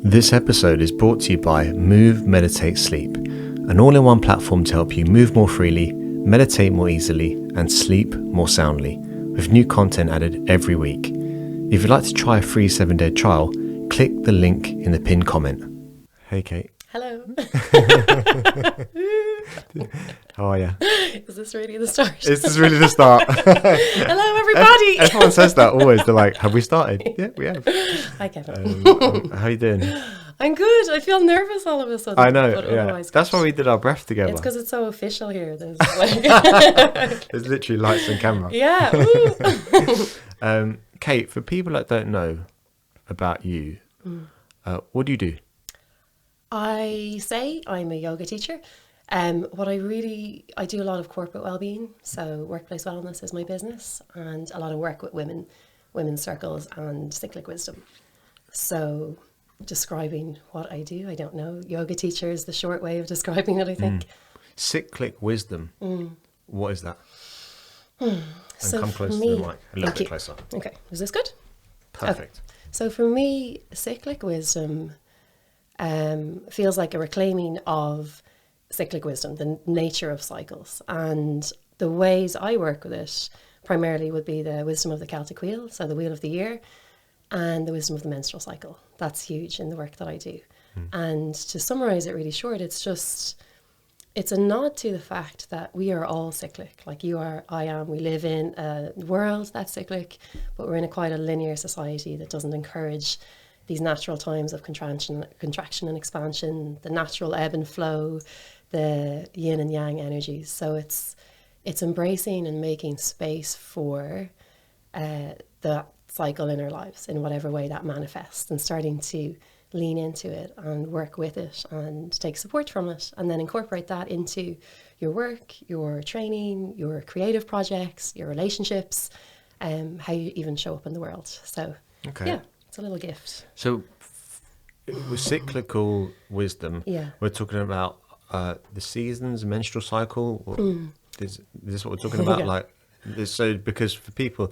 This episode is brought to you by Move, Meditate, Sleep, an all-in-one platform to help you move more freely, meditate more easily, and sleep more soundly, with new content added every week. If you'd like to try a free 7-day trial, click the link in the pinned comment. Hey, Kate. Hello. How are you? Is this really the start? This is really the start. Hello, everybody. Everyone says that always. They're like, have we started? Yeah, we have. I get it. How are you doing? I'm good. I feel nervous all of a sudden. I know, but yeah. otherwise That's good. why we did our breath together. It's because it's so official here. There's like There's literally lights and camera. yeah. Kate, for people that don't know about you, what do you do? I say I'm a yoga teacher. I do a lot of corporate well-being. So workplace wellness is my business, and a lot of work with women's circles and cyclic wisdom. So describing what I do, I don't know. Yoga teacher is the short way of describing it, I think. Cyclic wisdom. What is that? And So come for close me, to the mic. A little thank bit you. closer. Okay, is this good? Perfect. So for me, cyclic wisdom feels like a reclaiming of cyclic wisdom, the nature of cycles. And the ways I work with it primarily would be the wisdom of the Celtic wheel, so the wheel of the year, and the wisdom of the menstrual cycle. That's huge in the work that I do. And to summarize it really short, it's a nod to the fact that we are all cyclic. Like you are, I am. We live in a world that's cyclic, but we're in quite a linear society that doesn't encourage these natural times of contraction and expansion, the natural ebb and flow, the yin and yang energies. So it's embracing and making space for the cycle in our lives in whatever way that manifests, and starting to lean into it and work with it and take support from it, and then incorporate that into your work, your training, your creative projects, your relationships, how you even show up in the world. So yeah, it's a little gift. So with cyclical wisdom, we're talking about the seasons, menstrual cycle. Is this what we're talking about? Yeah. Like this, so because for people,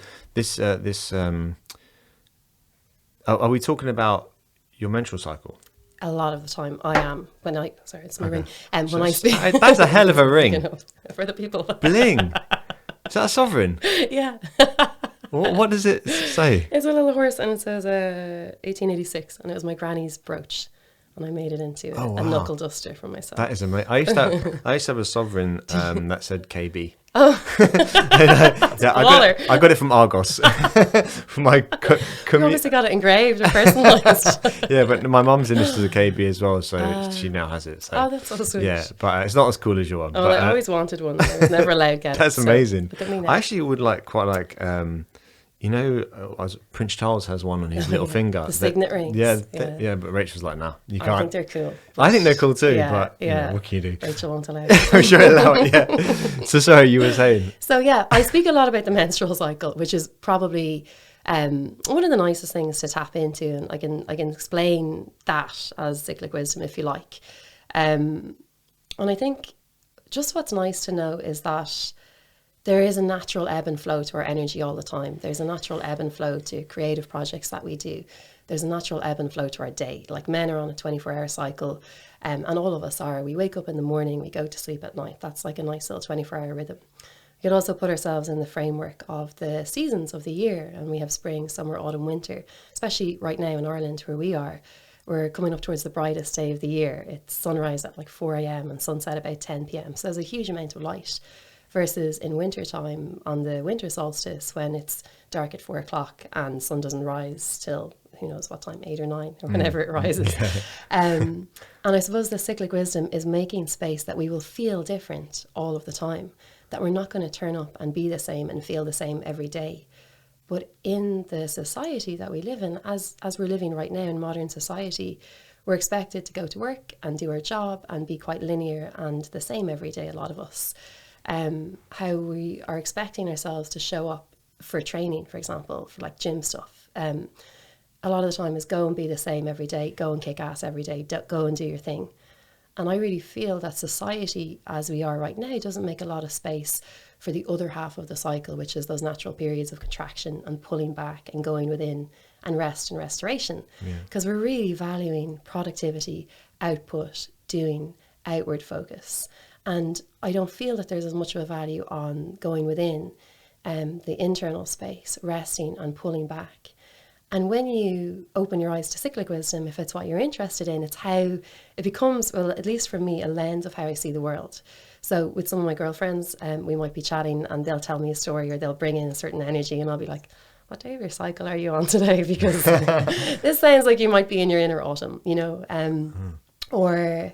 are we talking about your menstrual cycle? A lot of the time I am. Sorry, it's my ring. And when I speak, That's a hell of a ring. you know, for the people. Bling. Is that a sovereign? Yeah. What does it say? It's a little horse, and it says 1886, and it was my granny's brooch, and I made it into a knuckle duster for myself. That is amazing. I used to have a sovereign that said KB. Oh, Yeah, I got it from Argos. From my you obviously got it engraved or personalised. Yeah, but my mum's initials are KB as well, so she now has it. So. Oh, that's so sweet. Yeah, but it's not as cool as your one. Oh, but, I always wanted one. I was never allowed to get it. That's amazing. Look at me now. I actually would quite like. Prince Charles has one on his little finger. The signet rings. Yeah, but Rachel's like, no, you can't. I think they're cool. I think they're cool too, Yeah, but yeah. what can you do? Rachel won't allow it. I'm sure allow it, yeah. So sorry, you were saying. So yeah, I speak a lot about the menstrual cycle, which is probably one of the nicest things to tap into, and I can explain that as cyclic wisdom if you like. And I think just what's nice to know is that there is a natural ebb and flow to our energy all the time. There's a natural ebb and flow to creative projects that we do. There's a natural ebb and flow to our day. Like men are on a 24-hour cycle, and all of us are. We wake up in the morning, we go to sleep at night. That's like a nice little 24-hour rhythm. We can also put ourselves in the framework of the seasons of the year, and we have spring, summer, autumn, winter. Especially right now in Ireland where we are, we're coming up towards the brightest day of the year. It's sunrise at like 4 a.m. and sunset about 10 p.m. So there's a huge amount of light. Versus in winter time, on the winter solstice, when it's dark at 4 o'clock and sun doesn't rise till who knows what time, 8 or 9, or whenever it rises. And I suppose the cyclic wisdom is making space that we will feel different all of the time, that we're not going to turn up and be the same and feel the same every day. But in the society that we live in, as we're living right now in modern society, we're expected to go to work and do our job and be quite linear and the same every day, a lot of us. How we are expecting ourselves to show up for training, for example, for like gym stuff. A lot of the time is go and be the same every day, go and kick ass every day, go and do your thing. And I really feel that society, as we are right now, doesn't make a lot of space for the other half of the cycle, which is those natural periods of contraction and pulling back and going within and rest and restoration. Because we're really valuing productivity, output, doing, outward focus. And I don't feel that there's as much of a value on going within the internal space, resting and pulling back. And when you open your eyes to cyclic wisdom, if it's what you're interested in, it's how it becomes, well, at least for me, a lens of how I see the world. So with some of my girlfriends, we might be chatting and they'll tell me a story or they'll bring in a certain energy and I'll be like, what day of your cycle are you on today? Because this sounds like you might be in your inner autumn, you know, or...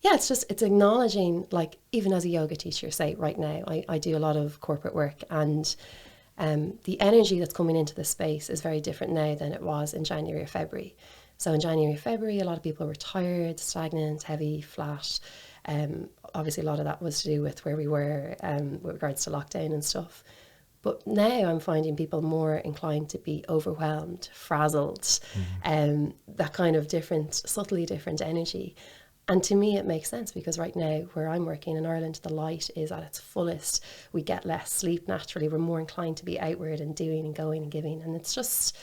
Yeah, it's acknowledging, like, even as a yoga teacher, say right now, I do a lot of corporate work, and the energy that's coming into the space is very different now than it was in January or February. So in January, February, a lot of people were tired, stagnant, heavy, flat. Obviously, a lot of that was to do with where we were with regards to lockdown and stuff. But now I'm finding people more inclined to be overwhelmed, frazzled, that kind of different, subtly different energy. And to me, it makes sense because right now, where I'm working in Ireland, the light is at its fullest. We get less sleep naturally. We're more inclined to be outward and doing and going and giving. And it's just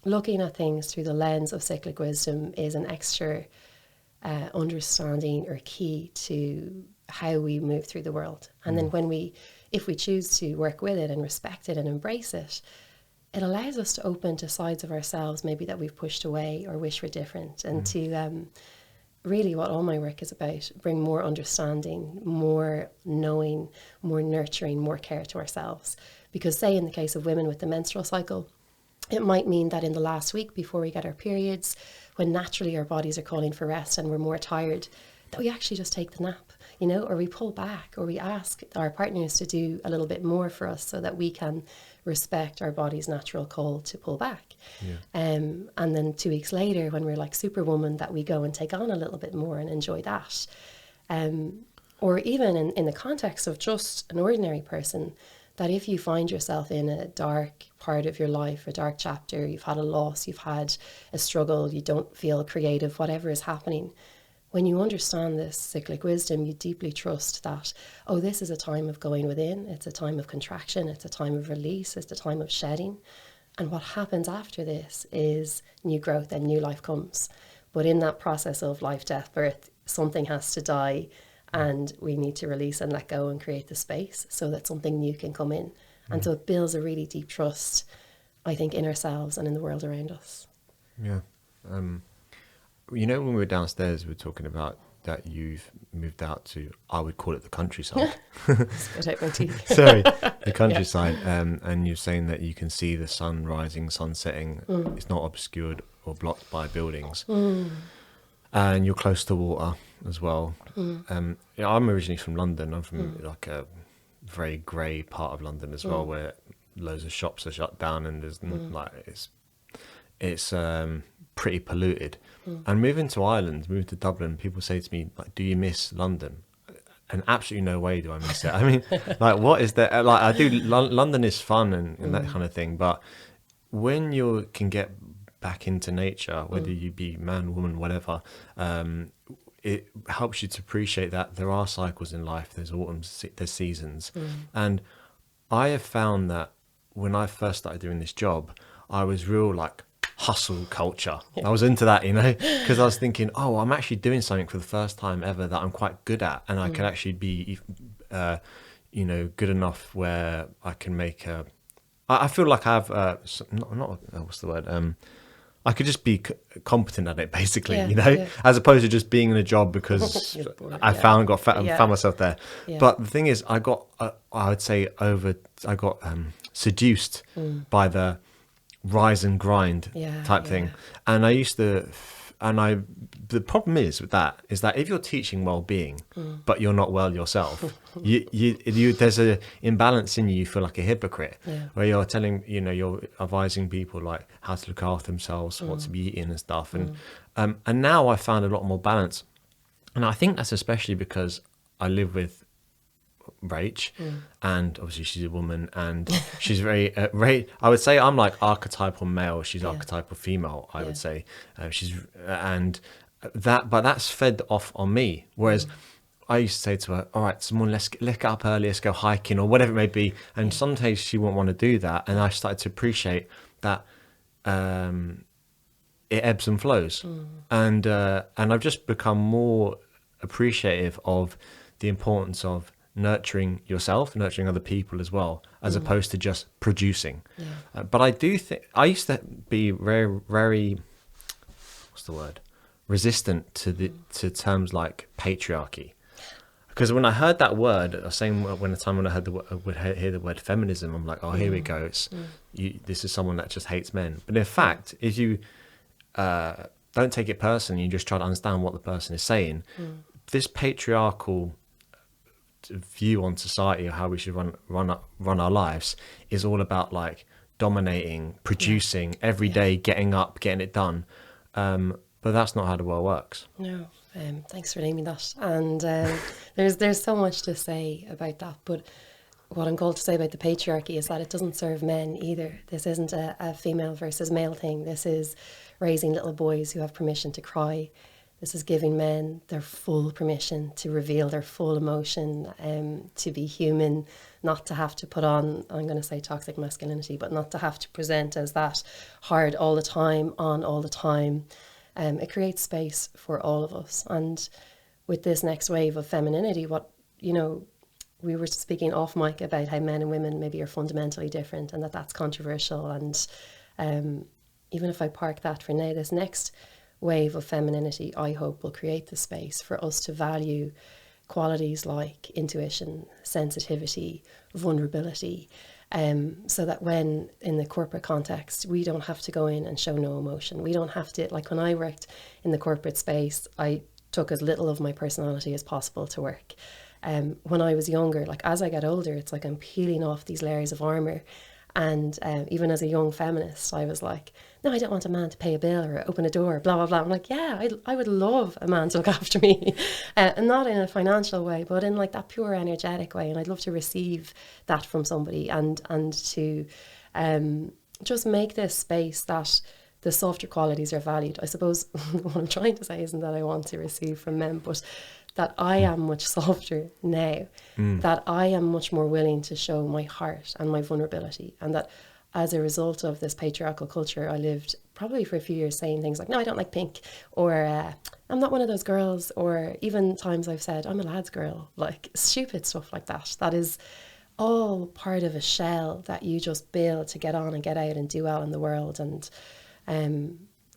looking at things through the lens of cyclic wisdom is an extra understanding or key to how we move through the world. And then if we choose to work with it and respect it and embrace it, it allows us to open to sides of ourselves maybe that we've pushed away or wish were different, and to really what all my work is about, bring more understanding, more knowing, more nurturing, more care to ourselves. Because say in the case of women with the menstrual cycle, it might mean that in the last week before we get our periods, when naturally our bodies are calling for rest and we're more tired, that we actually just take the nap, you know, or we pull back, or we ask our partners to do a little bit more for us so that we can respect our body's natural call to pull back. And then 2 weeks later, when we're like superwoman, that we go and take on a little bit more and enjoy that. Or even in the context of just an ordinary person, that if you find yourself in a dark part of your life, a dark chapter, you've had a loss, you've had a struggle, you don't feel creative, whatever is happening, when you understand this cyclic wisdom, you deeply trust that, oh, this is a time of going within, it's a time of contraction, it's a time of release, it's a time of shedding. And what happens after this is new growth and new life comes. But in that process of life, death, birth, something has to die, and we need to release and let go and create the space so that something new can come in. And so it builds a really deep trust, I think, in ourselves and in the world around us. Yeah. You know, when we were downstairs, we were talking about that you've moved out to, I would call it the countryside. Spit out my teeth. Sorry, the countryside. And you're saying that you can see the sun rising, sun setting. It's not obscured or blocked by buildings. And you're close to water as well. I'm originally from London. I'm from like a very grey part of London as well, where loads of shops are shut down and there's like it's pretty polluted. And moving to Ireland, moving to Dublin, people say to me, like, do you miss London? And absolutely no way do I miss it. I mean, like, what is there? Like, I do, London is fun and that kind of thing. But when you can get back into nature, whether you be man, woman, whatever, it helps you to appreciate that there are cycles in life. There's autumn, there's seasons. And I have found that when I first started doing this job, I was real like hustle culture. I was into that, you know, because I was thinking, oh, I'm actually doing something for the first time ever that I'm quite good at, and I can actually be, you know, good enough where I can make a. I feel like I have not what's the word? I could just be competent at it, basically, you know, as opposed to just being in a job because I found myself there. But the thing is, I got I would say I got seduced by the rise and grind type thing, and I used to, the problem is with that is that if you're teaching well-being but you're not well yourself, you there's a imbalance in you. You feel like a hypocrite where you're telling, you know, you're advising people like how to look after themselves, what to be eating and stuff, and now I found a lot more balance, and I think that's especially because I live with Rach, and obviously she's a woman, and she's very I would say I'm like archetypal male, she's archetypal female, I would say. She's and that, but that's fed off on me, whereas I used to say to her, all right, someone, let's get up early, let's go hiking or whatever it may be. And some days she wouldn't want to do that. And I started to appreciate that it ebbs and flows. And I've just become more appreciative of the importance of nurturing yourself, nurturing other people as well, as opposed to just producing. But I do think I used to be very, very, what's the word, resistant to terms like patriarchy, because when I heard that word, I was saying when I heard would hear the word feminism, I'm like, oh, here we go. This is someone that just hates men. But in fact, if you don't take it personally, you just try to understand what the person is saying. This patriarchal view on society or how we should run our lives is all about like dominating, producing every day, getting up, getting it done. But that's not how the world works. No. Thanks for naming that. And there's so much to say about that. But what I'm called to say about the patriarchy is that it doesn't serve men either. This isn't a female versus male thing. This is raising little boys who have permission to cry. This is giving men their full permission to reveal their full emotion, to be human, not to have to put on, I'm going to say toxic masculinity, but not to have to present as that hard all the time, on all the time. It creates space for all of us. And with this next wave of femininity, we were speaking off mic about how men and women maybe are fundamentally different and that's controversial. And even if I park that for now, this next wave of femininity, I hope, will create the space for us to value qualities like intuition, sensitivity, vulnerability, so that when in the corporate context, we don't have to go in and show no emotion. We don't have to, like when I worked in the corporate space, I took as little of my personality as possible to work. When I was younger, like as I get older, it's like I'm peeling off these layers of armor. And even as a young feminist, I was like, no, I don't want a man to pay a bill or open a door, blah, blah, blah. I'm like, yeah, I would love a man to look after me. And not in a financial way, but in like that pure energetic way. And I'd love to receive that from somebody and to just make this space that the softer qualities are valued. I suppose what I'm trying to say isn't that I want to receive from men, but that I am much softer now, that I am much more willing to show my heart and my vulnerability. And that as a result of this patriarchal culture, I lived probably for a few years saying things like, no, I don't like pink, or I'm not one of those girls, or even times I've said, I'm a lad's girl, like stupid stuff like that. That is all part of a shell that you just build to get on and get out and do well in the world. And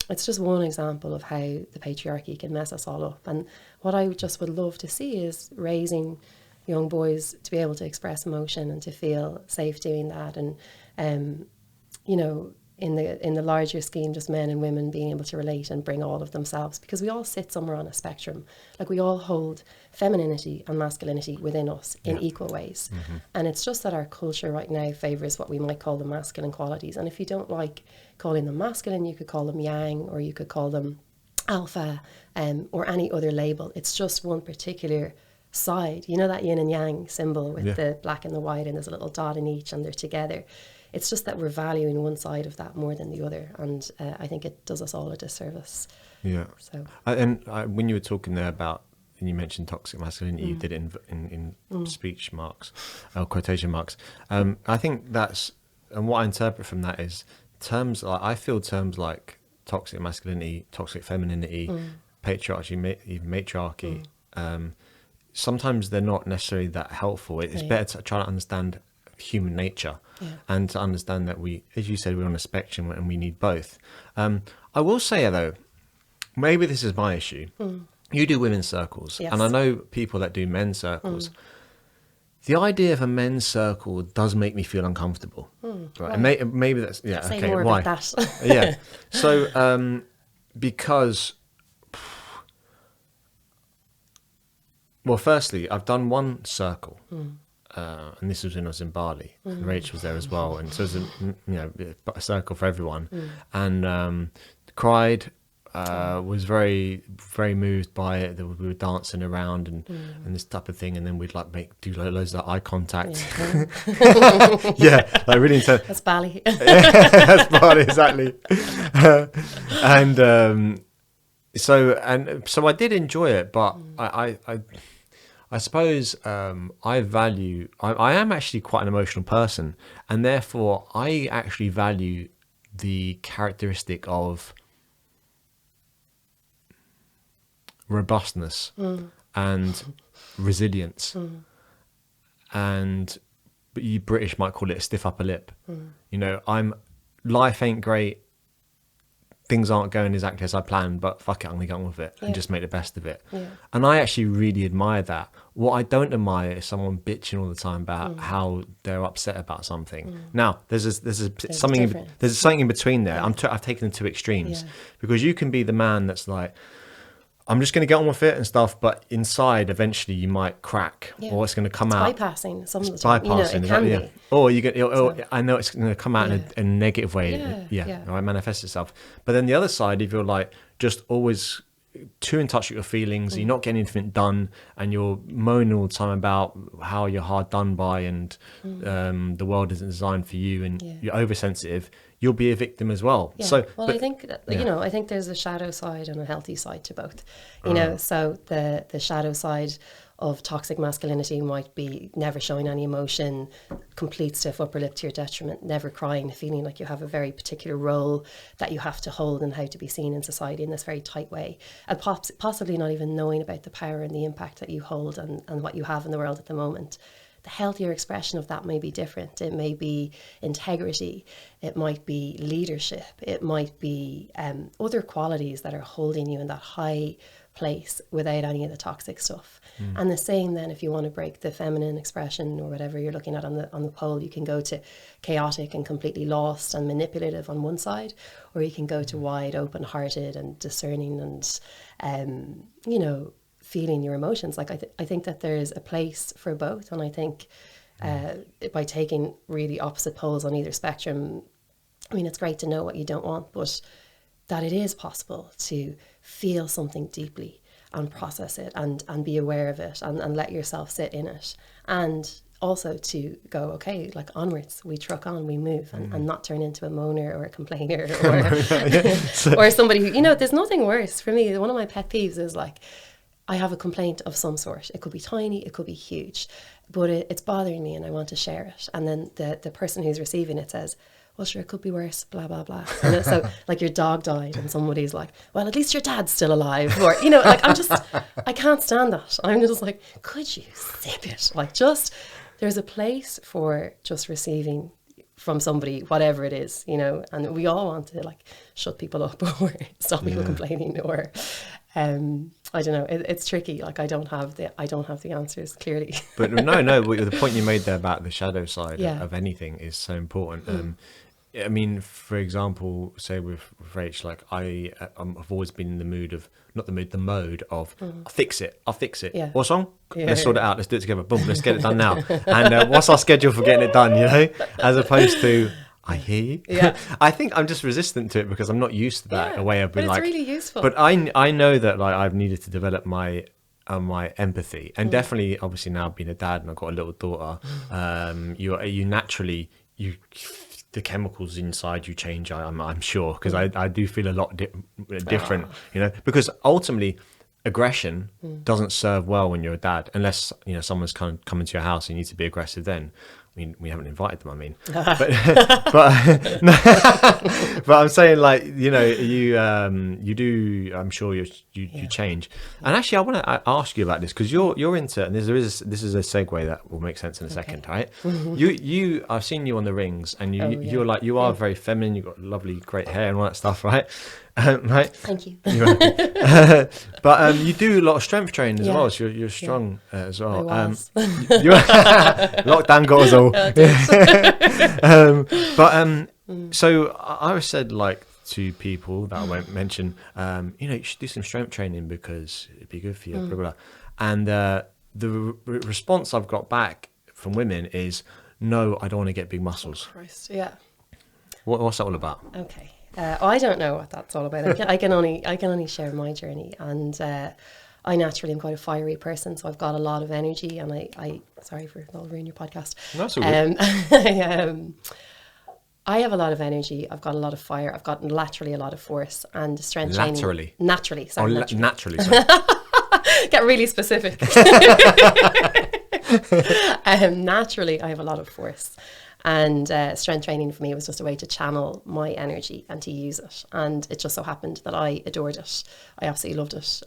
it's just one example of how the patriarchy can mess us all up. And what I just would love to see is raising young boys to be able to express emotion and to feel safe doing that. And, in the larger scheme, just men and women being able to relate and bring all of themselves, because we all sit somewhere on a spectrum. Like we all hold femininity and masculinity within us in equal ways. And it's just that our culture right now favours what we might call the masculine qualities. And if you don't like calling them masculine, you could call them yang, or you could call them alpha, or any other label. It's just one particular side. You know that yin and yang symbol with the black and the white, and there's a little dot in each, and they're together. It's just that we're valuing one side of that more than the other, and I think it does us all a disservice. Yeah. So, when you were talking there about, and you mentioned toxic masculinity, you did it in speech marks, quotation marks. I think that's, and what I interpret from that is terms like, I feel terms like toxic masculinity, toxic femininity, patriarchy, even matriarchy. Sometimes they're not necessarily that helpful. It's better to try to understand human nature and to understand that we, as you said, we're on a spectrum and we need both. I will say though, maybe this is my issue. You do women's circles, and I know people that do men's circles. The idea of a men's circle does make me feel uncomfortable. Right? And maybe that's Say more why? About that. So because, well, firstly, I've done one circle. And this was when I was in Bali, and Rachel was there as well, and so it was a circle for everyone, and cried, was very, very moved by it. We were dancing around and this type of thing, and then we'd do loads of eye contact. Like really intense. That's Bali. That's Bali, exactly. So I did enjoy it, but I suppose I am actually quite an emotional person, and therefore I actually value the characteristic of robustness and resilience, and but you British might call it a stiff upper lip. You know, life ain't great. Things aren't going exactly as I planned, but fuck it, I'm gonna get on with it and just make the best of it. Yeah. And I actually really admire that. What I don't admire is someone bitching all the time about how they're upset about something. Now, there's something in between there. I've taken the two extremes because you can be the man that's like, I'm just going to get on with it and stuff, but inside, eventually, you might crack, or it's going to come out. Bypassing some of the time. Bypassing, it can be. Or I know it's going to come out in a negative way. Right, manifest itself. But then the other side, if you're like just always too in touch with your feelings, you're not getting anything done, and you're moaning all the time about how you're hard done by, and the world isn't designed for you, and you're oversensitive. You'll be a victim as well. Yeah. So, I think that, I think there's a shadow side and a healthy side to both. You know, so the shadow side of toxic masculinity might be never showing any emotion, complete stiff upper lip to your detriment, never crying, feeling like you have a very particular role that you have to hold and how to be seen in society in this very tight way, and possibly not even knowing about the power and the impact that you hold and what you have in the world at the moment. The healthier expression of that may be different. It may be integrity. It might be leadership. It might be other qualities that are holding you in that high place without any of the toxic stuff. And the same then, if you want to break the feminine expression or whatever you're looking at on the pole, you can go to chaotic and completely lost and manipulative on one side, or you can go to wide, open-hearted and discerning and, feeling your emotions. Like I think that there's a place for both, and I think by taking really opposite poles on either spectrum, I mean, it's great to know what you don't want, but that it is possible to feel something deeply and process it and be aware of it and let yourself sit in it, and also to go, okay, like onwards, we truck on, we move, and not turn into a moaner or a complainer or somebody who, there's nothing worse for me. One of my pet peeves is like, I have a complaint of some sort. It could be tiny, it could be huge, but it's bothering me and I want to share it. And then the person who's receiving it says, well, sure, it could be worse, blah, blah, blah. And so like your dog died and somebody's like, well, at least your dad's still alive. Or, like I can't stand that. I'm just like, could you zip it? Like there's a place for just receiving from somebody, whatever it is, and we all want to like shut people up or stop people complaining or, I don't know. It's tricky. Like I don't have the answers clearly. But no. The point you made there about the shadow side of anything is so important. I mean, for example, say with Rach, like I've always been in the mood of the mode of I'll fix it. Yeah. What's wrong? Let's sort it out. Let's do it together. Boom. Let's get it done now. And what's our schedule for getting it done? As opposed to, I hear you. Yeah. I think I'm just resistant to it because I'm not used to that. A way of being like, it's really useful. But I know that like I've needed to develop my empathy, and definitely, obviously now being a dad and I've got a little daughter, you naturally the chemicals inside you change. I'm sure, because I do feel a lot different. Because ultimately, aggression doesn't serve well when you're a dad, unless someone's kind of coming to your house and you need to be aggressive. Then we haven't invited them, but I'm saying, like, you do, I'm sure you change. And actually I want to ask you about this, because you're into, and this is a segue that will make sense in a second, right? You I've seen you on the rings, and you're like, you are very feminine, you've got lovely great hair and all that stuff, right? Right. Thank you. But you do a lot of strength training as well, so you're strong as well. I was. Lockdown got us all. So I said, like, to people that I won't mention, you should do some strength training because it'd be good for you, blah, blah, blah. And the response I've got back from women is, no, I don't want to get big muscles. Oh, Christ. Yeah. What's that all about? Okay. I don't know what that's all about. I can only share my journey, and I naturally am quite a fiery person, so I've got a lot of energy, and I sorry for I'll ruin your podcast. That's all good. I have a lot of energy. I've got a lot of fire. I've got laterally a lot of force and strength training. Naturally. Sorry. Naturally. Sorry. Get really specific. Naturally, I have a lot of force. And strength training for me was just a way to channel my energy and to use it. And it just so happened that I adored it. I absolutely loved it.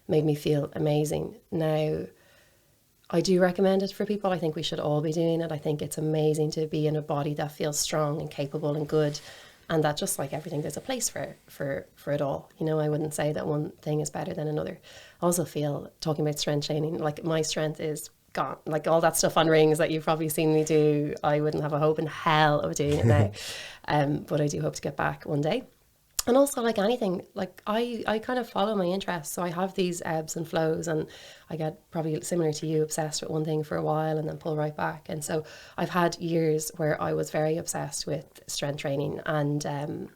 Made me feel amazing. Now, I do recommend it for people. I think we should all be doing it. I think it's amazing to be in a body that feels strong and capable and good. And that just like everything, there's a place for it all. You know, I wouldn't say that one thing is better than another. I also feel, talking about strength training, like my strength is gone. Like all that stuff on rings that you've probably seen me do, I wouldn't have a hope in hell of doing it now. But I do hope to get back one day. And also, like anything, like I kind of follow my interests. So I have these ebbs and flows, and I get, probably similar to you, obsessed with one thing for a while and then pull right back. And so I've had years where I was very obsessed with strength training and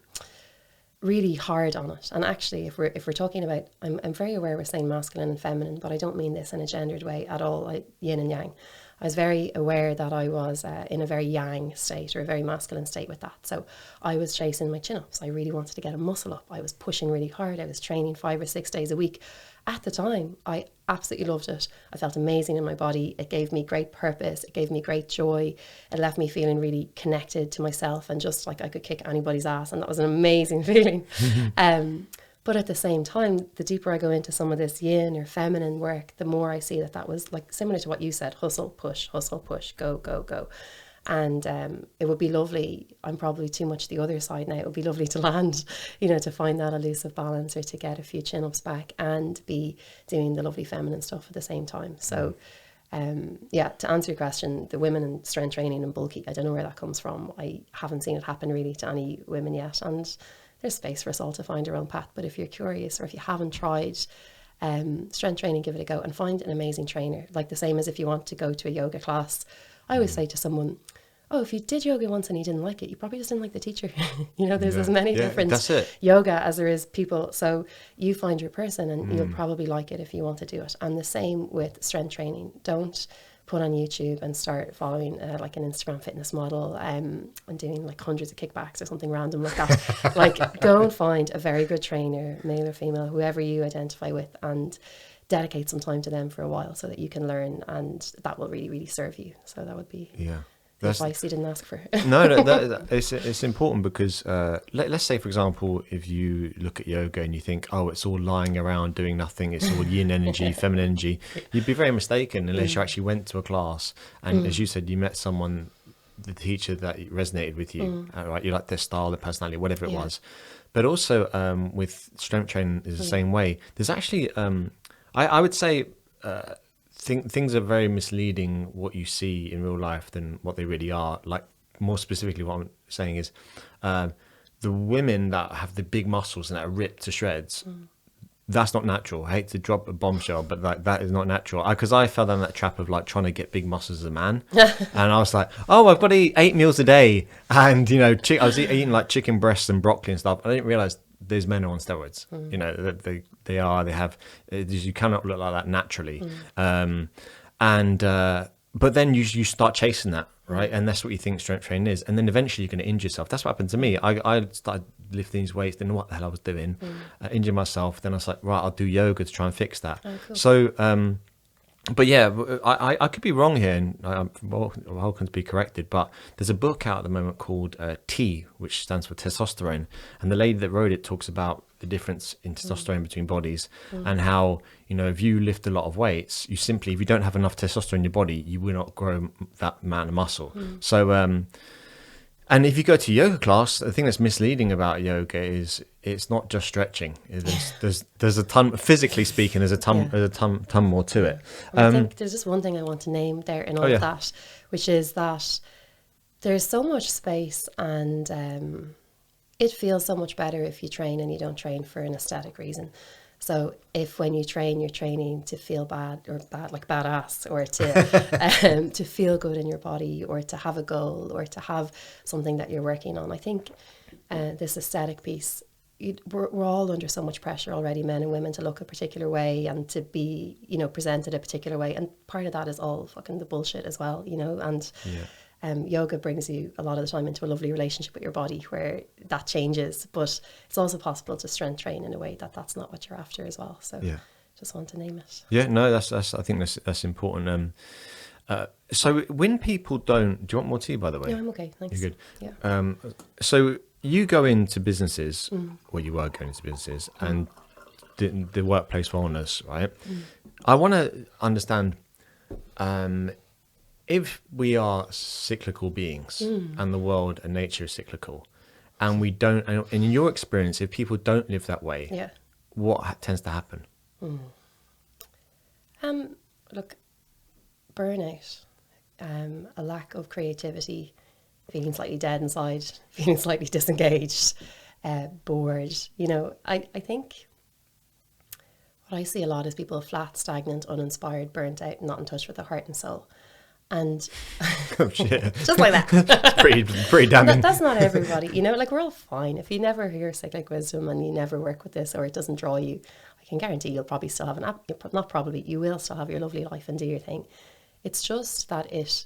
really hard on it. And actually, if we're talking about, I'm very aware we're saying masculine and feminine, but I don't mean this in a gendered way at all, like yin and yang. I was very aware that I was in a very yang state or a very masculine state with that. So I was chasing my chin-ups. I really wanted to get a muscle up. I was pushing really hard. I was training 5 or 6 days a week. At the time, I absolutely loved it. I felt amazing in my body. It gave me great purpose. It gave me great joy. It left me feeling really connected to myself and just like I could kick anybody's ass. And that was an amazing feeling. But at the same time, the deeper I go into some of this yin or feminine work, the more I see that was like similar to what you said, hustle, push, go, go, go. And it would be lovely, I'm probably too much the other side now, it would be lovely to land, you know, to find that elusive balance or to get a few chin-ups back and be doing the lovely feminine stuff at the same time. So yeah, to answer your question, the women in strength training and bulky, I don't know where that comes from. I haven't seen it happen really to any women yet. And there's space for us all to find our own path. But if you're curious or if you haven't tried strength training, give it a go and find an amazing trainer. Like the same as if you want to go to a yoga class. I always say to someone, oh, if you did yoga once and you didn't like it, you probably just didn't like the teacher. You know, there's as many different yoga as there is people. So you find your person and you'll probably like it if you want to do it. And the same with strength training. Don't put on YouTube and start following like an Instagram fitness model and doing like hundreds of kickbacks or something random like that. Like go and find a very good trainer, male or female, whoever you identify with, and dedicate some time to them for a while so that you can learn, and that will really, really serve you. So that would be the advice you didn't ask for. No, it's important because let's say, for example, if you look at yoga and you think, oh, it's all lying around doing nothing, it's all yin energy, feminine energy, you'd be very mistaken unless you actually went to a class and, as you said, you met someone, the teacher that resonated with you, right? You like their style, their personality, whatever it was. But also with strength training is the same way. There's actually, I would say, things are very misleading what you see in real life than what they really are. Like more specifically, what I'm saying is the women that have the big muscles and that are ripped to shreds, that's not natural. I hate to drop a bombshell, but like that is not natural. Because I fell down that trap of like trying to get big muscles as a man, and I was like, oh, I've got to eat 8 meals a day, and you know, I was eating like chicken breasts and broccoli and stuff. I didn't realize these men are on steroids. You know, they have, you cannot look like that naturally. But then you start chasing that, right? And that's what you think strength training is. And then eventually you're going to injure yourself. That's what happened to me. I started lifting these weights, didn't know what the hell I was doing, injured myself. Then I was like, right, I'll do yoga to try and fix that. Oh, cool. So, but yeah, I could be wrong here, and I'm welcome to be corrected, but there's a book out at the moment called T, which stands for testosterone, and the lady that wrote it talks about the difference in testosterone between bodies and how, you know, if you lift a lot of weights, you simply, if you don't have enough testosterone in your body, you will not grow that amount of muscle. So, and if you go to yoga class, the thing that's misleading about yoga is it's not just stretching. There's a ton, physically speaking, there's a ton more to it. I think there's just one thing I want to name there in all of that, which is that there's so much space, and it feels so much better if you train and you don't train for an aesthetic reason. So if when you train, you're training to feel bad like badass, or to feel good in your body, or to have a goal, or to have something that you're working on. I think this aesthetic piece, we're all under so much pressure already, men and women, to look a particular way and to be, you know, presented a particular way. And part of that is all fucking the bullshit as well, you know, and yoga brings you a lot of the time into a lovely relationship with your body where that changes, but it's also possible to strength train in a way that that's not what you're after as well. So just want to name it. Yeah, no, that's I think that's important. So when people don't, do you want more tea, by the way? No, I'm okay, thanks. You're good. Yeah. So you go into businesses, or you were going into businesses, and the workplace wellness, right? I want to understand if we are cyclical beings and the world and nature is cyclical, and we don't, and in your experience, if people don't live that way, Yeah. what tends to happen? Look, burnout, a lack of creativity, feeling slightly dead inside, feeling slightly disengaged, bored. You know, I think what I see a lot is people flat, stagnant, uninspired, burnt out, not in touch with their heart and soul. And Oh shit! just like that. pretty damning. That's not everybody, you know, like we're all fine. If you never hear cyclic wisdom and you never work with this, or it doesn't draw you, I can guarantee you'll probably still have you will still have your lovely life and do your thing. It's just that it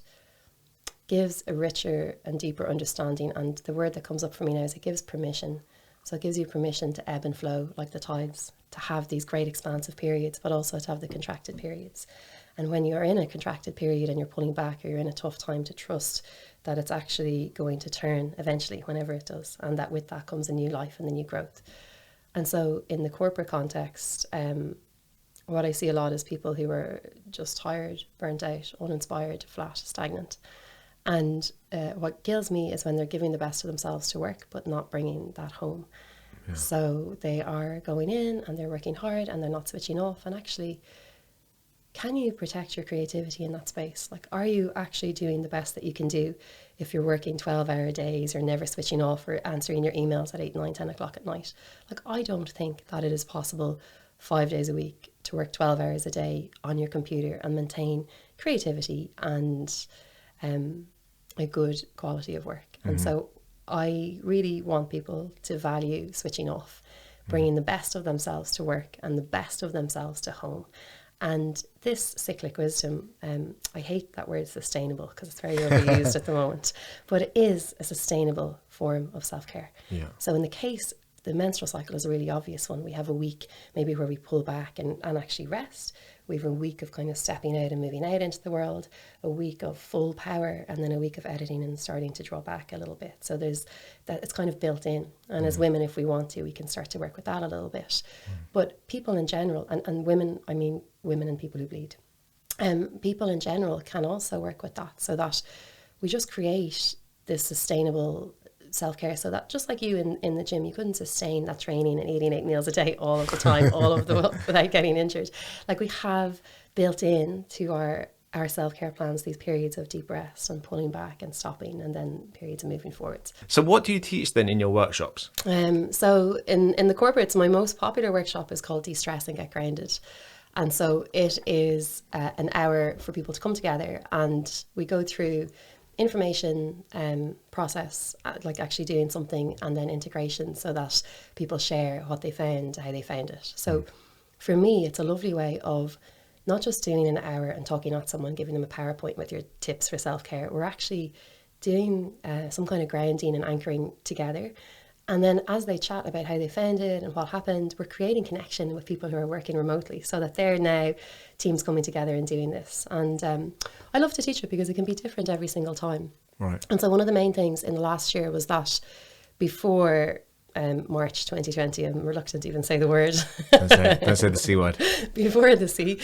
gives a richer and deeper understanding. And the word that comes up for me now is it gives permission. So it gives you permission to ebb and flow like the tides, to have these great expansive periods, but also to have the contracted periods. And when you're in a contracted period and you're pulling back, or you're in a tough time, to trust that it's actually going to turn eventually, whenever it does. And that with that comes a new life and the new growth. And so in the corporate context, what I see a lot is people who are just tired, burnt out, uninspired, flat, stagnant. And what kills me is when they're giving the best of themselves to work, but not bringing that home. Yeah. So they are going in and they're working hard and they're not switching off. And actually, can you protect your creativity in that space? Like, are you actually doing the best that you can do if you're working 12-hour days, or never switching off, or answering your emails at 8, 9, 10 o'clock at night? Like, I don't think that it is possible 5 days a week to work 12 hours a day on your computer and maintain creativity and a good quality of work. And so I really want people to value switching off, bringing the best of themselves to work and the best of themselves to home. And this cyclic wisdom, I hate that word sustainable because it's very overused at the moment, but it is a sustainable form of self-care. Yeah. So in the case, the menstrual cycle is a really obvious one. We have a week maybe where we pull back and actually rest. We have a week of kind of stepping out and moving out into the world, a week of full power, and then a week of editing and starting to draw back a little bit. So there's that, it's kind of built in. And as women, if we want to, we can start to work with that a little bit. But people in general, and women, I mean women and people who bleed, people in general can also work with that, so that we just create this sustainable self-care, so that just like you in the gym, you couldn't sustain that training and eating 8 meals a day all of the time, all of the without getting injured. Like, we have built in to our self-care plans these periods of deep rest and pulling back and stopping, and then periods of moving forwards. So what do you teach then in your workshops? So in the corporates, my most popular workshop is called De-Stress and Get Grounded. And so it is an hour for people to come together, and we go through information process, like actually doing something, and then integration, so that people share what they found, how they found it. So for me, it's a lovely way of not just doing an hour and talking at someone, giving them a PowerPoint with your tips for self-care. We're actually doing some kind of grounding and anchoring together. And then as they chat about how they found it and what happened, we're creating connection with people who are working remotely, so that they're now teams coming together and doing this. And I love to teach it because it can be different every single time. Right. And so one of the main things in the last year was that before March 2020, I'm reluctant to even say the word. Don't say the C word. Before the C,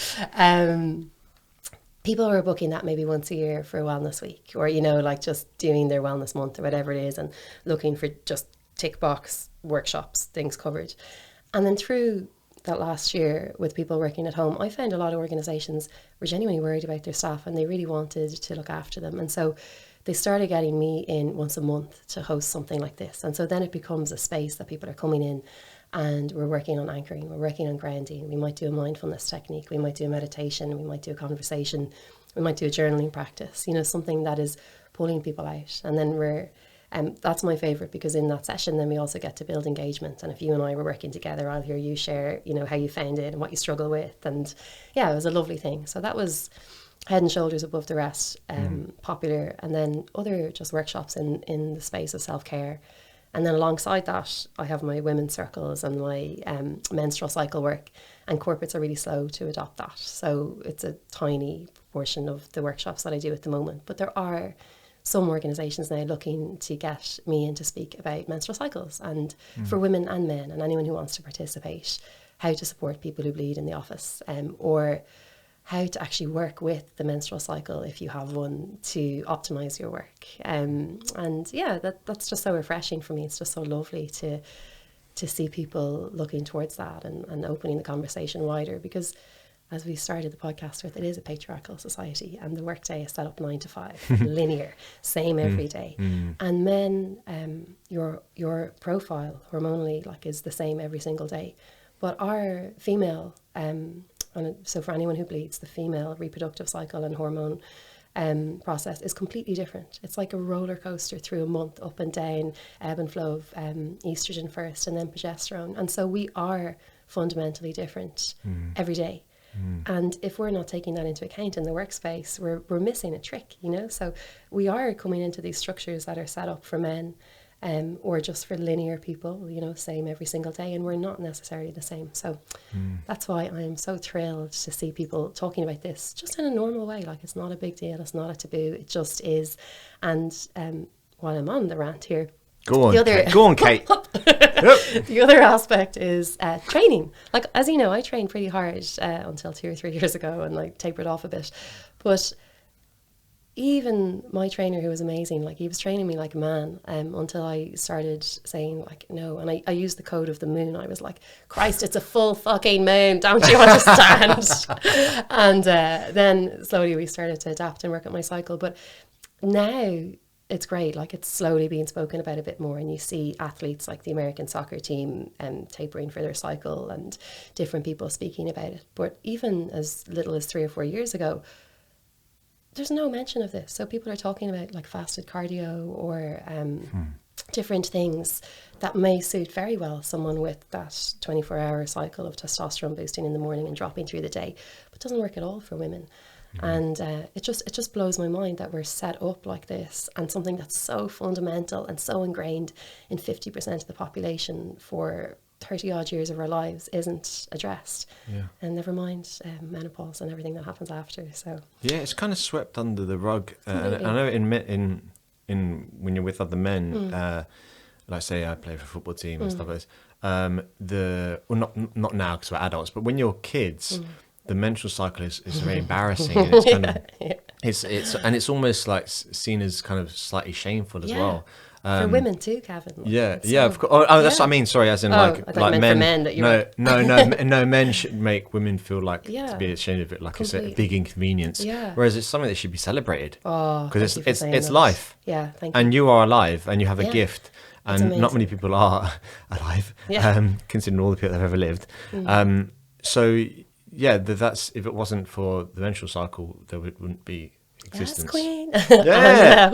people were booking that maybe once a year for a wellness week, or, you know, like just doing their wellness month or whatever it is, and looking for just tick box workshops, things covered. And then through that last year, with people working at home, I found a lot of organisations were genuinely worried about their staff, and they really wanted to look after them. And so they started getting me in once a month to host something like this. And so then it becomes a space that people are coming in, and we're working on anchoring, we're working on grounding. We might do a mindfulness technique, we might do a meditation, we might do a conversation, we might do a journaling practice, you know, something that is pulling people out. And then that's my favourite, because in that session then we also get to build engagement. And if you and I were working together, I'll hear you share, you know, how you found it and what you struggle with. And yeah, it was a lovely thing. So that was head and shoulders above the rest, popular. And then other just workshops in the space of self-care. And then alongside that, I have my women's circles and my menstrual cycle work, and corporates are really slow to adopt that. So it's a tiny portion of the workshops that I do at the moment. But there are some organisations now looking to get me in to speak about menstrual cycles, and for women and men and anyone who wants to participate, how to support people who bleed in the office, or how to actually work with the menstrual cycle if you have one to optimise your work. And yeah, that's just so refreshing for me. It's just so lovely to see people looking towards that and opening the conversation wider, because as we started the podcast with, it is a patriarchal society, and the workday is set up 9 to 5, linear, same every day. And men, your profile hormonally is the same every single day. But our female, so for anyone who bleeds, the female reproductive cycle and hormone process is completely different. It's like a roller coaster through a month, up and down, ebb and flow of estrogen first and then progesterone. And so we are fundamentally different every day. And if we're not taking that into account in the workspace, we're missing a trick, So we are coming into these structures that are set up for men, or just for linear people, same every single day, and we're not necessarily the same. So that's why I am so thrilled to see people talking about this just in a normal way. It's not a big deal, it's not a taboo, it just is. And while I'm on the rant here, Go on, Kate. The other aspect is training. As you know, I trained pretty hard until 2 or 3 years ago, and tapered off a bit. But even my trainer, who was amazing, he was training me like a man, until I started saying no. And I used the code of the moon. I was like, Christ, it's a full fucking moon, don't you understand? And then slowly we started to adapt and work at my cycle. But now it's great. It's slowly being spoken about a bit more, and you see athletes like the American soccer team tapering for their cycle, and different people speaking about it. But even as little as 3 or 4 years ago, there's no mention of this. So people are talking about fasted cardio or different things that may suit very well someone with that 24-hour cycle of testosterone boosting in the morning and dropping through the day, but doesn't work at all for women. And it just blows my mind that we're set up like this, and something that's so fundamental and so ingrained in 50% of the population for 30 odd years of our lives isn't addressed. And never mind menopause and everything that happens after. So yeah, it's kind of swept under the rug. And I know in when you're with other men, say I play for a football team and stuff like this, not now because we're adults, but when you're kids, the menstrual cycle is very embarrassing, and it's kind of it's almost seen as kind of slightly shameful as well. For women too, Kevin. Of course. That's what I mean. Sorry, as in I thought you meant men. That you no. Men should make women feel to be ashamed of it, it's a big inconvenience. Whereas it's something that should be celebrated. Because it's life. Yeah, thank you. And you are alive, and you have a gift, and not many people are alive, considering all the people that have ever lived. So yeah, that's if it wasn't for the menstrual cycle, there wouldn't be existence. Yes, queen. Yeah.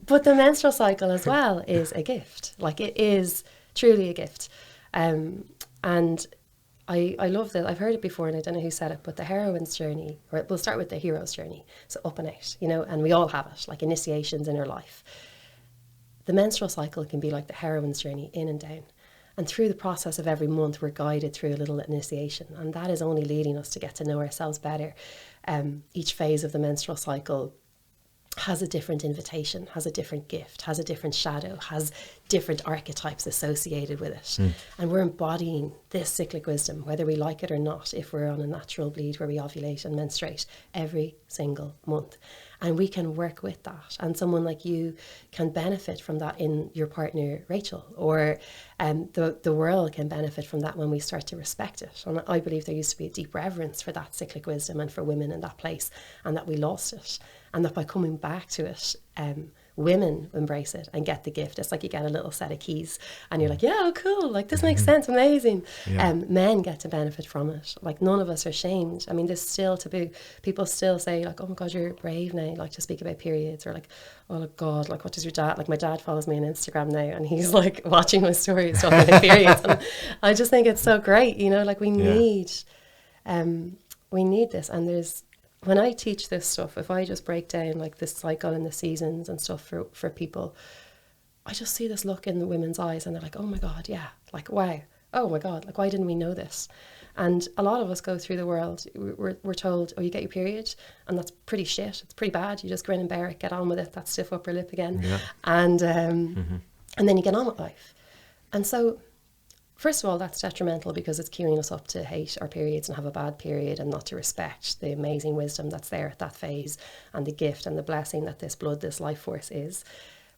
But the menstrual cycle as well is a gift. It is truly a gift. And I love that. I've heard it before, and I don't know who said it, but the heroine's journey, or we'll start with the hero's journey. So up and out, and we all have it, initiations in our life. The menstrual cycle can be like the heroine's journey, in and down. And through the process of every month, we're guided through a little initiation. And that is only leading us to get to know ourselves better. Each phase of the menstrual cycle has a different invitation, has a different gift, has a different shadow, has different archetypes associated with it. And we're embodying this cyclic wisdom, whether we like it or not, if we're on a natural bleed where we ovulate and menstruate every single month. And we can work with that. And someone like you can benefit from that in your partner, Rachel, or the world can benefit from that when we start to respect it. And I believe there used to be a deep reverence for that cyclic wisdom and for women in that place, and that we lost it. And that by coming back to it, women embrace it and get the gift. It's like you get a little set of keys and you're like, yeah, oh, cool, this makes sense, amazing. Men get to benefit from it. None of us are shamed. I mean, there's still taboo. People still say oh my God, you're brave now, to speak about periods, or oh God, what does your dad, my dad follows me on Instagram now, and he's watching my stories talking about periods. And I just think it's so great, we need this. And when I teach this stuff, if I just break down the cycle and the seasons and stuff for people, I just see this look in the women's eyes and they're like, oh my God, yeah, like, wow, oh my God, like, why didn't we know this? And a lot of us go through the world, we're told, oh, you get your period, and that's pretty shit, it's pretty bad, you just grin and bear it, get on with it, that stiff upper lip again. Yeah. And then you get on with life. And so, first of all, that's detrimental because it's queuing us up to hate our periods and have a bad period and not to respect the amazing wisdom that's there at that phase and the gift and the blessing that this blood, this life force is.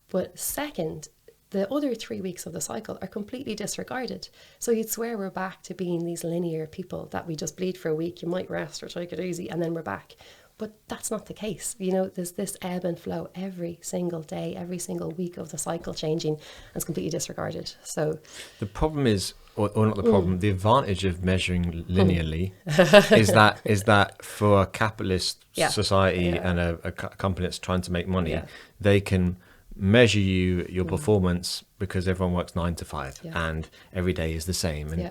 But second, the other 3 weeks of the cycle are completely disregarded. So you'd swear we're back to being these linear people that we just bleed for a week, you might rest or take it easy, and then we're back. But that's not the case. You know, there's this ebb and flow every single day, every single week of the cycle changing, and it's completely disregarded. So the problem is, or not the problem, the advantage of measuring linearly is that for a capitalist society and a company that's trying to make money, they can measure your performance because everyone works 9 to 5 and every day is the same, and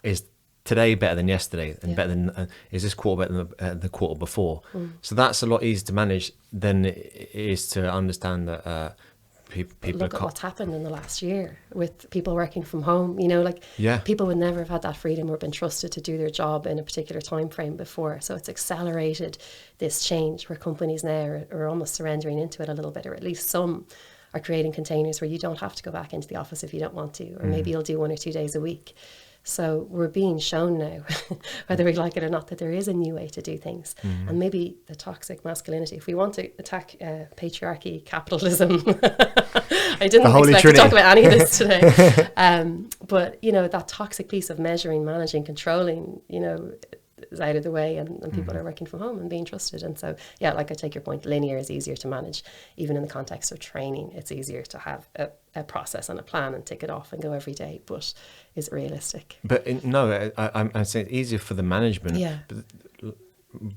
is today better than yesterday, and better than is this quarter better than the quarter before? So that's a lot easier to manage than it is to understand that people look at what's happened in the last year with people working from home. You know, like people would never have had that freedom or been trusted to do their job in a particular time frame before. So it's accelerated this change where companies now are almost surrendering into it a little bit, or at least some are creating containers where you don't have to go back into the office if you don't want to, or maybe you'll do 1 or 2 days a week. So we're being shown now, whether we like it or not, that there is a new way to do things. And maybe the toxic masculinity, if we want to attack patriarchy, capitalism, I didn't expect to talk about any of this today. But, you know, that toxic piece of measuring, managing, controlling, you know, is out of the way, and people are working from home and being trusted. And so, yeah, like I take your point, linear is easier to manage. Even in the context of training, it's easier to have a process and a plan and tick it off and go every day. But is it realistic? But I'm saying it's easier for the management. Yeah. But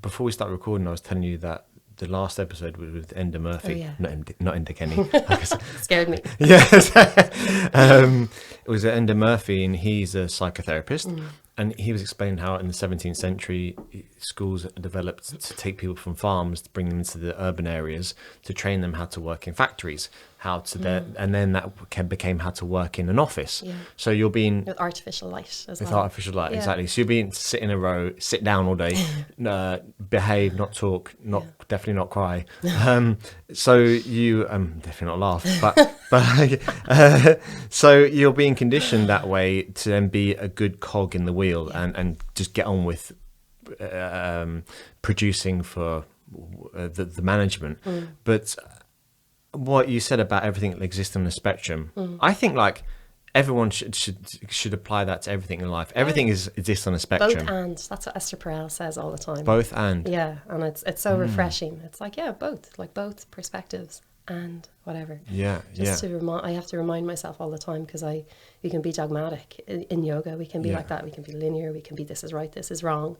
before we start recording, I was telling you that the last episode was with Enda Murphy, not Enda Kenny. Scared me. Yes. It was Enda Murphy, and he's a psychotherapist. And he was explaining how in the 17th century, schools developed to take people from farms, to bring them into the urban areas, to train them how to work in factories, and then that became how to work in an office. Yeah. So you're being... With artificial light as well. With artificial light, exactly. So you're being sit in a row, sit down all day, behave, not talk, definitely not cry. So you... definitely not laugh, so you're being conditioned that way to then be a good cog in the wheel and just get on with producing for the management. But what you said about everything that exists on the spectrum, I think like everyone should apply that to everything in life. Everything exists on a spectrum. Both and. That's what Esther Perel says all the time. Both and. Yeah, and it's so refreshing. It's like, both, like both perspectives and whatever. I have to remind myself all the time, because we can be dogmatic in yoga. We can be like that. We can be linear. We can be, this is right, this is wrong.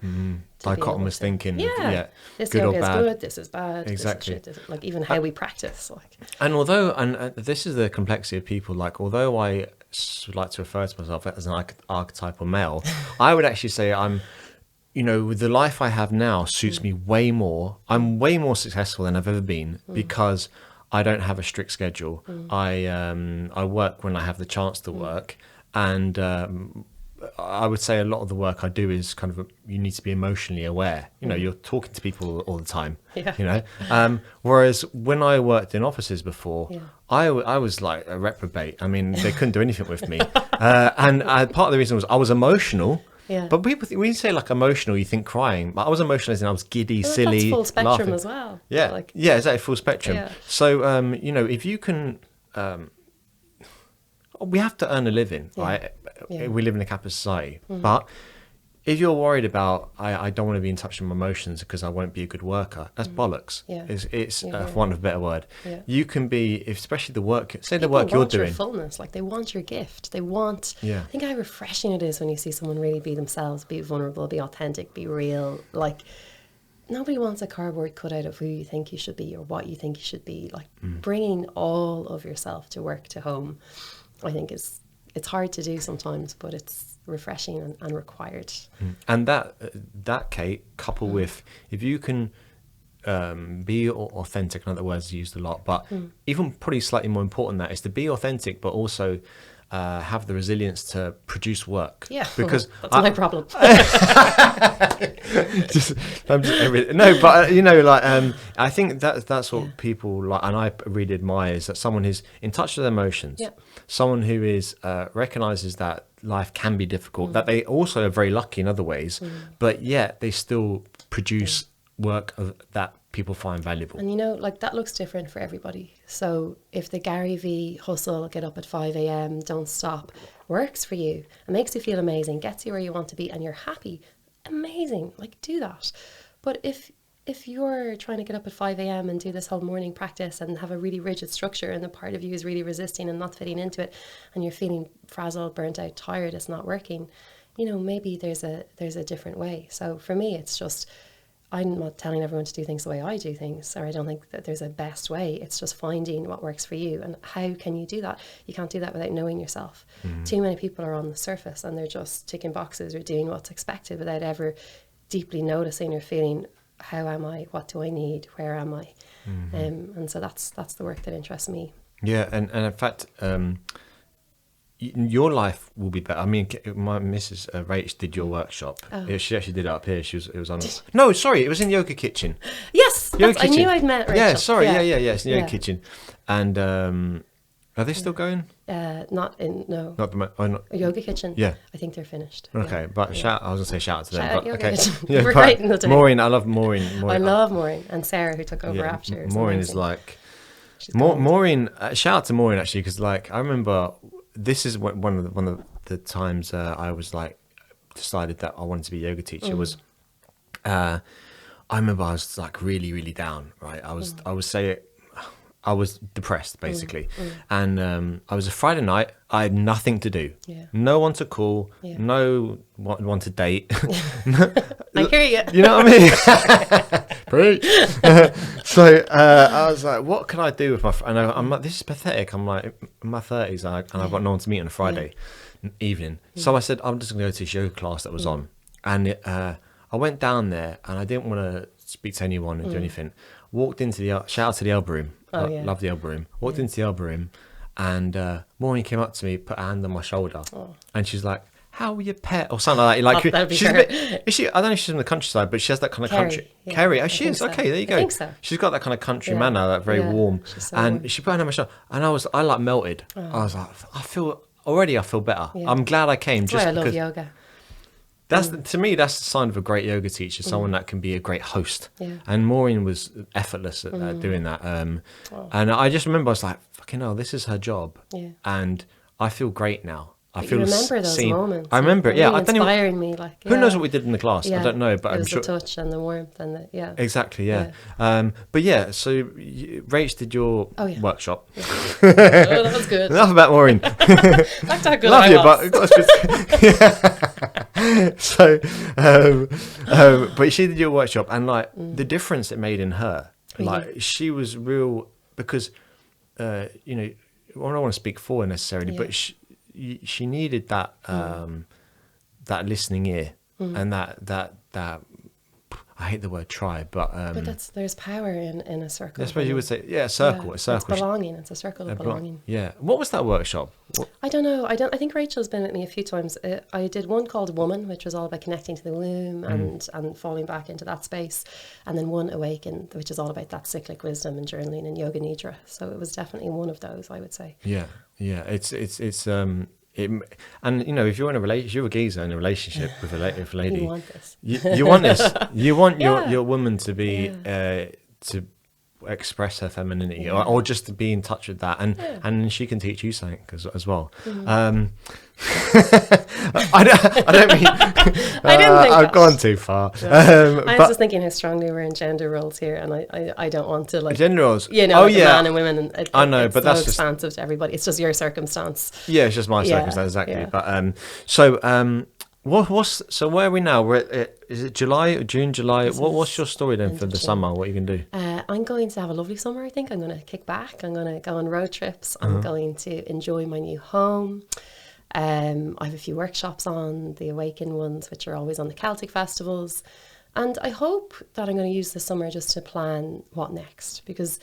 Dichotomous thinking. This good yoga or bad. is good, this is bad. Exactly. This is shit, like even how we practice. Like. And this is the complexity of people. Like, although I would like to refer to myself as an archetypal male, I would actually say I'm, you know, the life I have now suits me way more. I'm way more successful than I've ever been because I don't have a strict schedule. I work when I have the chance to work, and I would say a lot of the work I do is kind of you need to be emotionally aware. You know, you're talking to people all the time. You know, whereas when I worked in offices before, I was like a reprobate. I mean, they couldn't do anything with me, and part of the reason was I was emotional. But people, when you say like emotional, you think crying. But I was emotional as in I was giddy, silly, that's full spectrum laughing. As well. Exactly, full spectrum. So, you know, if you can, we have to earn a living, right? We live in a capitalist society. But if you're worried about, I don't want to be in touch with my emotions because I won't be a good worker, that's bollocks. It's for want of a better word. You can be, especially the work, the work you're doing. Your fullness, like they want your gift. They want, I think how refreshing it is when you see someone really be themselves, be vulnerable, be authentic, be real. Like nobody wants a cardboard cutout of who you think you should be or what you think you should be. Like bringing all of yourself to work, to home, I think it's hard to do sometimes, but it's refreshing and required. And that Kate, coupled with, if you can be authentic. I know the word's used a lot, but even probably slightly more important than that is to be authentic, but also have the resilience to produce work. Yeah, because that's my problem. I think that's what people like, and I really admire, is that someone who's in touch with their emotions, Yeah. someone who is recognizes that life can be difficult, that they also are very lucky in other ways, but yet they still produce work that people find valuable. And like that looks different for everybody. So if the Gary V hustle, get up at 5 a.m, don't stop, works for you, it makes you feel amazing, gets you where you want to be, and you're happy, amazing, like do that. But if you're trying to get up at 5 a.m. and do this whole morning practice and have a really rigid structure, and the part of you is really resisting and not fitting into it, and you're feeling frazzled, burnt out, tired, it's not working, maybe there's a different way. So for me, it's just, I'm not telling everyone to do things the way I do things, or I don't think that there's a best way. It's just finding what works for you. And how can you do that? You can't do that without knowing yourself. Too many people are on the surface and they're just ticking boxes or doing what's expected without ever deeply noticing or feeling, how am I? What do I need? Where am I? And so that's the work that interests me. Yeah, and in fact, your life will be better. I mean, my Mrs. Rach did your workshop. She actually did it up here. It was on. No, sorry, it was in Yoga Kitchen. Yes, I knew I'd met Rachel. Yeah, sorry, yeah. It's in Yoga Kitchen, and are they still going? Not in no. Not the not, Yoga Kitchen. Yeah, I think they're finished. Okay, but I was gonna say shout out to them. Shout out But, Yoga okay, Kitchen. We're great in the day. Maureen, I love Maureen. I love Maureen and Sarah, who took over after. Maureen is like Maureen. Shout out to Maureen actually, because like I remember. This is one of the times I was like decided that I wanted to be a yoga teacher. Was I remember I was like really, really down. Right, I was depressed basically, and I was a Friday night. I had nothing to do. No one to call. No one to date. I hear you. You know what I mean? Preach. So I was like, what can I do with my? And I'm like, this is pathetic. I'm like in my 30s, and I've got no one to meet on a Friday evening. So I said, I'm just going to go to this yoga class that was on, and I went down there, and I didn't want to speak to anyone and do anything. Walked into the shout out to the elbow room. Love the elbow room. Walked into the elbow room, and Maureen came up to me, put her hand on my shoulder, and she's like, "How are your pet?" or something like that. Like she's a bit, is she? I don't know if she's from the countryside, but she has that kind of country. Kerry, she is. So. Okay, there you go. I think so. She's got that kind of country manner, that very warm. So and warm. she put her hand on my shoulder, and I like melted. I was like, I feel better. Yeah. I'm glad I came. That's just why I love because yoga. To me, that's the sign of a great yoga teacher, someone that can be a great host. And Maureen was effortless at doing that. And I just remember I was like, fucking hell, this is her job. And I feel great now. I feel remember those moments. I remember it. Really I don't inspiring me. Like, who knows what we did in the class? I don't know, but it was I'm sure the touch and the warmth and the Exactly, yeah. But yeah, so Rach did your workshop. Oh, that was good. Enough about Maureen. Back to how good Love I you, was. but so, but she did your workshop, and like the difference it made in her, like she was real because, I don't want to speak for her necessarily, but she needed that that listening ear and that I hate the word tribe, but there's power in a circle. I suppose you would say, a circle. It's belonging. It's a circle of belonging. Yeah. What was that workshop? I don't know. I think Rachel's been with me a few times. I did one called Woman, which was all about connecting to the womb and falling back into that space, and then one Awaken, which is all about that cyclic wisdom and journaling and yoga nidra. So it was definitely one of those, I would say. Yeah. It's and if you're in a relationship, you're a geezer in a relationship with a lady. You want this. You want this. You want your woman to be to express her femininity, or just to be in touch with that, and she can teach you something as well. I don't mean I didn't think I've gone too far. I was just thinking how strongly we're in gender roles here, and I don't want to gender roles. Man and women. And I know, but that's so expansive to everybody. It's just your circumstance. Yeah, it's just my circumstance exactly. Yeah. But so where are we now? We're is it June, July? What's your story then for the summer? What are you going to do? I'm going to have a lovely summer, I think. I'm going to kick back. I'm going to go on road trips. I'm going to enjoy my new home. I have a few workshops on, the Awaken ones, which are always on the Celtic festivals. And I hope that I'm going to use this summer just to plan what next, because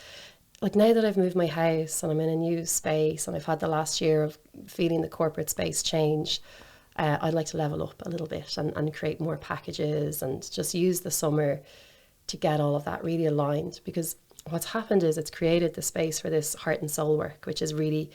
like now that I've moved my house and I'm in a new space and I've had the last year of feeling the corporate space change, I'd like to level up a little bit and create more packages and just use the summer to get all of that really aligned. Because what's happened is it's created the space for this heart and soul work, which is really,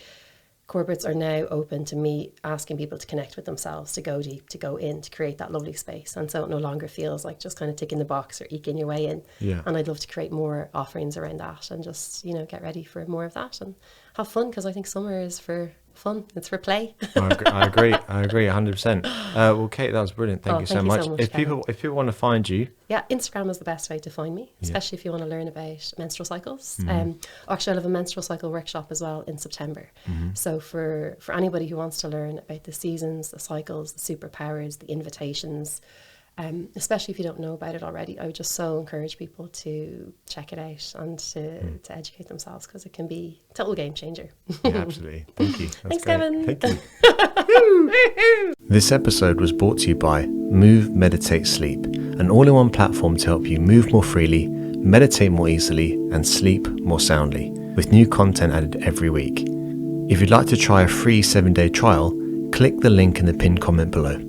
corporates are now open to me asking people to connect with themselves, to go deep, to go in, to create that lovely space. And so it no longer feels like just kind of ticking the box or eking your way in. Yeah. And I'd love to create more offerings around that and just, you know, get ready for more of that and have fun, because I think summer is for fun. It's for play. I agree 100%. Well, Kate, that was brilliant. Thank you so much. If Kevin. people want to find you, yeah, Instagram is the best way to find me, especially if you want to learn about menstrual cycles. Mm-hmm. Actually, I'll have a menstrual cycle workshop as well in September. So for anybody who wants to learn about the seasons, the cycles, the superpowers, the invitations, especially if you don't know about it already, I would just so encourage people to check it out and to educate themselves, because it can be a total game changer. yeah, absolutely. Thank you. That's Thanks, great. Kevin. Thank you. This episode was brought to you by Move, Meditate, Sleep, an all-in-one platform to help you move more freely, meditate more easily, and sleep more soundly, with new content added every week. If you'd like to try a free 7-day trial, click the link in the pinned comment below.